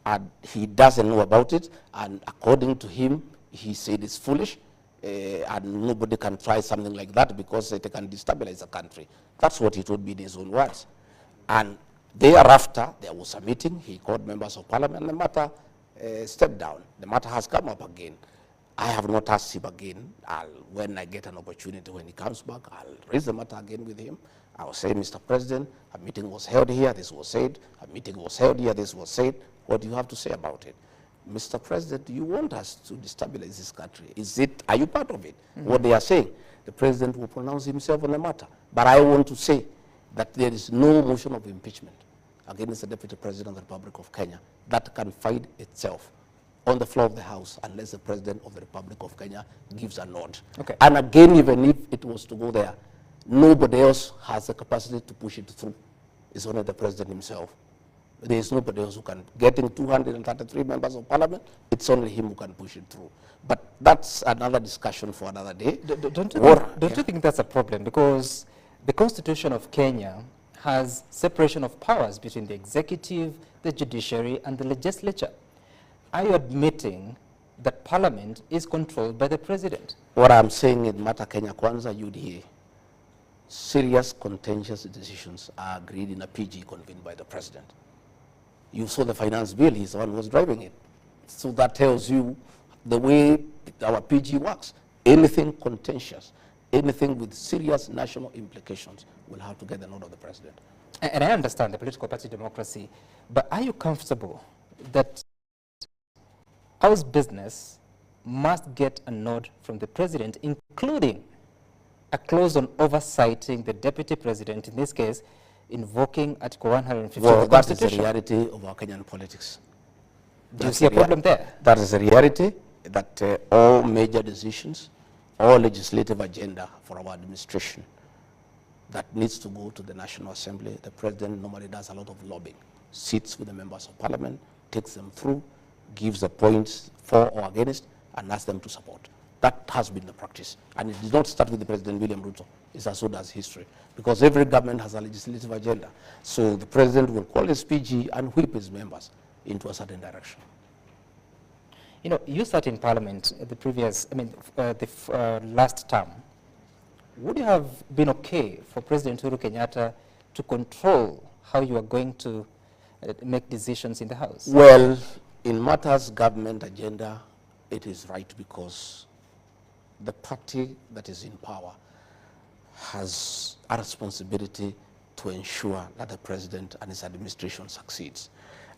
and he doesn't know about it, and according to him, he said it's foolish, and nobody can try something like that because it can destabilize the country. That's what he told me in his own words. And thereafter, there was a meeting. He called members of parliament, and the matter stepped down. The matter has come up again. I have not asked him again. When I get an opportunity, when he comes back, I'll raise the matter again with him. I will say, Mr. President, a meeting was held here, this was said. A meeting was held here, this was said. What do you have to say about it? Mr. President, do you want us to destabilize this country? Are you part of it? What they are saying, the president will pronounce himself on the matter. But I want to say that there is no motion of impeachment against the Deputy President of the Republic of Kenya that can find itself on the floor of the House unless the President of the Republic of Kenya gives a nod. Okay. And again, even if it was to go there, nobody else has the capacity to push it through. It's only the President himself. There is nobody else who can. Getting 233 members of parliament, it's only him who can push it through. But that's another discussion for another day. Don't you think that's a problem? Because the Constitution of Kenya has separation of powers between the executive, the judiciary, and the legislature. Are you admitting that parliament is controlled by the president? What I'm saying in Mata Kenya Kwanza, UDA, serious contentious decisions are agreed in a PG convened by the president. You saw the finance bill, he's the one who was driving it. So that tells you the way our PG works. Anything contentious, anything with serious national implications will have to get the nod of the president. And I understand the political party democracy, but are you comfortable that House business must get a nod from the president, including a clause on oversighting the deputy president, in this case, invoking Article 150 of the Constitution? That is the reality of our Kenyan politics. Do you see a problem there? That is the reality, that all major decisions, all legislative agenda for our administration that needs to go to the National Assembly, the president normally does a lot of lobbying, sits with the members of parliament, takes them through, gives the points for or against, and asks them to support. That has been the practice. And it did not start with the President William Ruto. It's as old as history. Because every government has a legislative agenda. So the president will call his PG and whip his members into a certain direction. You know, you sat in parliament the previous, last term. Would you have been okay for President Uhuru Kenyatta to control how you are going to make decisions in the House? Well, in matters government agenda, it is right because the party that is in power has a responsibility to ensure that the president and his administration succeeds.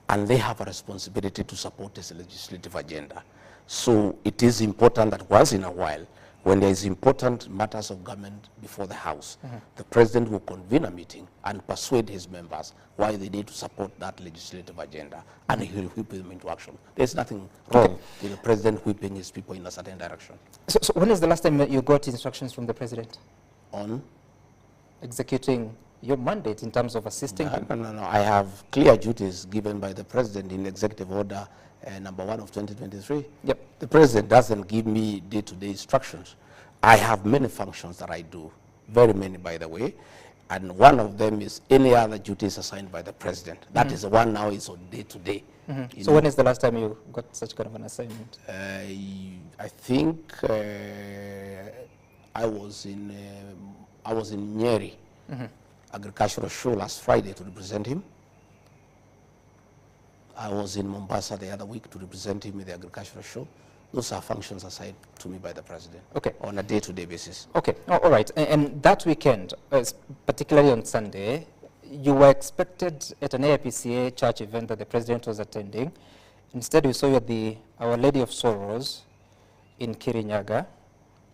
And they have a responsibility to support his legislative agenda. So it is important that once in a while, when there is important matters of government before the House, the president will convene a meeting and persuade his members why they need to support that legislative agenda, and he will whip them into action. There's nothing wrong with the president whipping his people in a certain direction. So when is the last time you got instructions from the president? On? Executing your mandate in terms of assisting him? No. I have clear duties given by the president in Executive Order number 1 of 2023. Yep. The president doesn't give me day-to-day instructions. I have many functions that I do, very many, by the way, and one of them is any other duties assigned by the president. That is the one now is on day-to-day. So when is the last time you got such kind of an assignment? I think I was in Nyeri, agricultural show last Friday to represent him. I was in Mombasa the other week to represent him in the agricultural show. Those are functions assigned to me by the president on a day-to-day basis. Okay, all right. And that weekend, particularly on Sunday, you were expected at an AIPCA church event that the president was attending. Instead, we saw you at the Our Lady of Sorrows in Kirinyaga.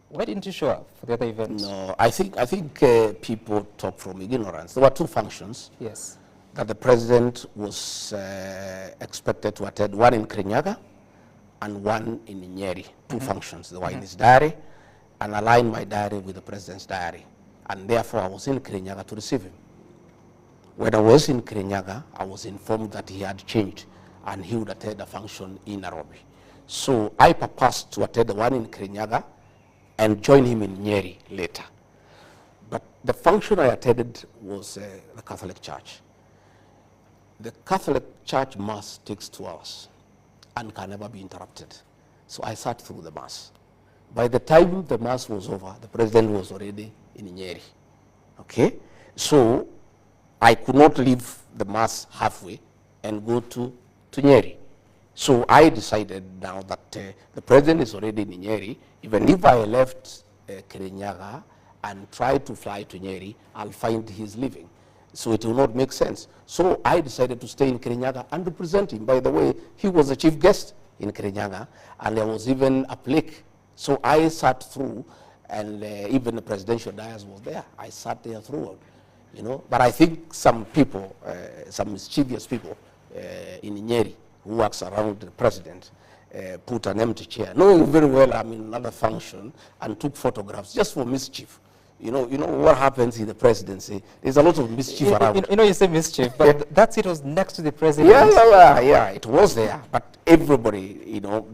Why didn't you show up for the other event? No, I think people talk from ignorance. There were two functions. Yes. That the president was expected to attend, one in Kirinyaga and one in Nyeri. Two functions. They were in his diary, and aligned my diary with the president's diary. And therefore, I was in Kirinyaga to receive him. When I was in Kirinyaga, I was informed that he had changed and he would attend a function in Nairobi. So I purposed to attend the one in Kirinyaga and join him in Nyeri later. But the function I attended was the Catholic Church. The Catholic Church Mass takes 2 hours and can never be interrupted. So I sat through the Mass. By the time the Mass was over, the president was already in Nyeri. Okay? So I could not leave the Mass halfway and go to Nyeri. So I decided now that the president is already in Nyeri. Even if I left Kirinyaga and tried to fly to Nyeri, I'll find he's leaving. So it will not make sense. So I decided to stay in Kirinyaga and represent him. By the way, he was the chief guest in Kirinyaga, and there was even a plaque. So I sat through, and even the presidential dais was there. I sat there throughout, you know. But I think some people, some mischievous people in Nyeri who works around the president, put an empty chair, knowing very well I'm in another function, and took photographs just for mischief. You know what happens in the presidency. There's a lot of mischief around. You say mischief, but that seat was next to the president. Yeah, it was there. But everybody, you know,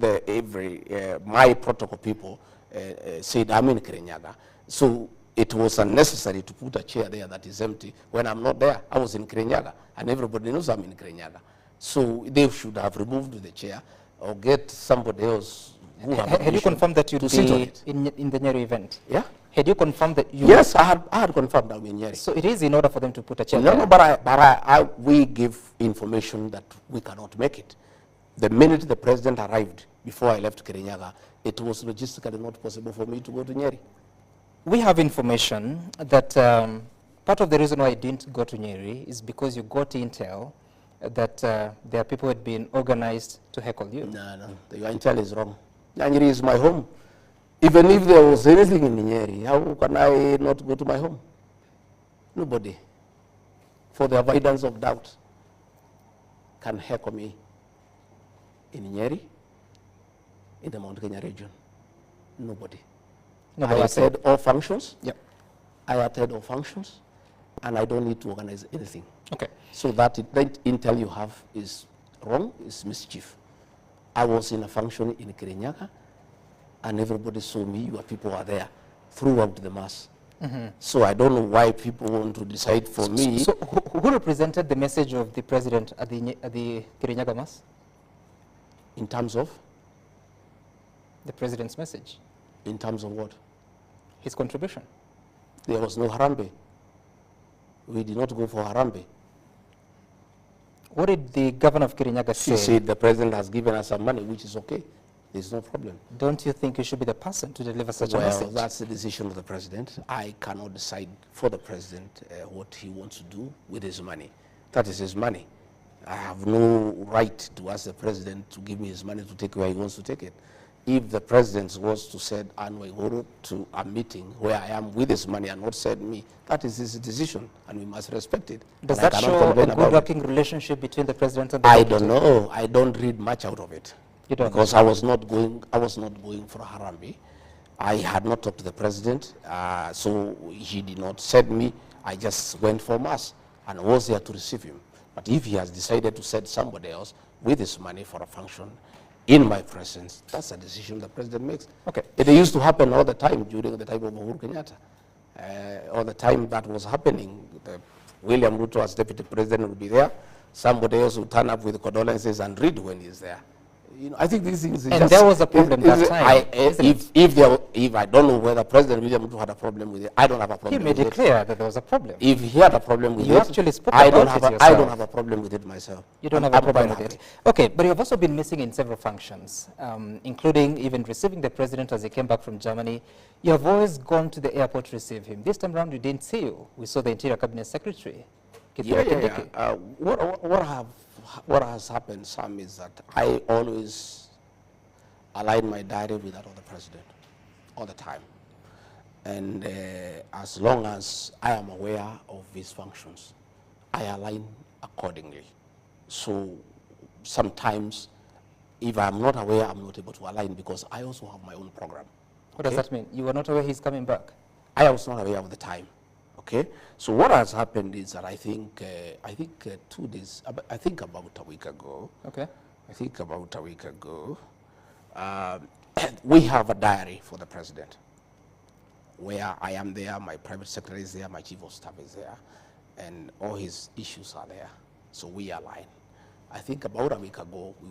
my protocol people said I'm in Kirinyaga. So it was unnecessary to put a chair there that is empty when I'm not there. I was in Kirinyaga, and everybody knows I'm in Kirinyaga. So they should have removed the chair or get somebody else who had you confirmed that you'd be in the Nyeri event? Yeah. Had you confirmed that you... Yes, I had confirmed that in Nyeri. So it is in order for them to put a chair there? No, but we give information that we cannot make it. The minute the president arrived, before I left Kirinyaga, it was logistically not possible for me to go to Nyeri. We have information that part of the reason why I didn't go to Nyeri is because you got intel that there are people who had been organized to heckle you. No, your intel is wrong. Nyeri is my home. Even if there was anything in Nyeri, how can I not go to my home? Nobody, for the avoidance of doubt, can heckle me in Nyeri, in the Mount Kenya region. Nobody. I attend all functions. Yep. I attend all functions, and I don't need to organize anything. Okay. So that intel you have is wrong, is mischief. I was in a function in Kirinyaga, and everybody saw me. Your people are there throughout the Mass. So I don't know why people want to decide for me. So who represented the message of the president at the Kirinyaga Mass? In terms of? The president's message. In terms of what? His contribution. There was no Harambe. We did not go for Harambe. What did the governor of Kirinyaga say? He said the president has given us some money, which is okay. There's no problem. Don't you think you should be the person to deliver such a message? Well, that's the decision of the president. I cannot decide for the president what he wants to do with his money. That is his money. I have no right to ask the president to give me his money to take where he wants to take it. If the president was to send Anwar Iguru to a meeting where I am with his money and not send me, that is his decision, and we must respect it. Does that show a good working relationship between the president and the I don't know. I don't read much out of it. You don't because I was not going for Harambe. I had not talked to the president, so he did not send me. I just went for Mass and was there to receive him. But if he has decided to send somebody else with his money for a function in my presence, that's a decision the president makes. Okay. It used to happen all the time during the time of Uhuru Kenyatta. All the time that was happening, William Ruto as deputy president would be there. Somebody else would turn up with condolences and read when he's there. You know, I think these things. And there was a problem that time. If I don't know whether President William Ruto had a problem with it, I don't have a problem. He made it clear that there was a problem. If he had a problem with it, you actually spoke about it yourself. I don't have a problem with it myself. You don't have a problem with it. Okay, but you've also been missing in several functions, including even receiving the president as he came back from Germany. You have always gone to the airport to receive him. This time around, we didn't see you. We saw the Interior Cabinet Secretary. What has happened, Sam, is that I always align my diary with that of the president, all the time. And as long as I am aware of his functions, I align accordingly. So sometimes, if I'm not aware, I'm not able to align because I also have my own program. What does that mean? You were not aware he's coming back? I was not aware of the time. Okay, so what has happened is that I think 2 days, I think about a week ago. Okay. I think about a week ago, we have a diary for the president, where I am there, my private secretary is there, my chief of staff is there, and all his issues are there. So we align. I think about a week ago, we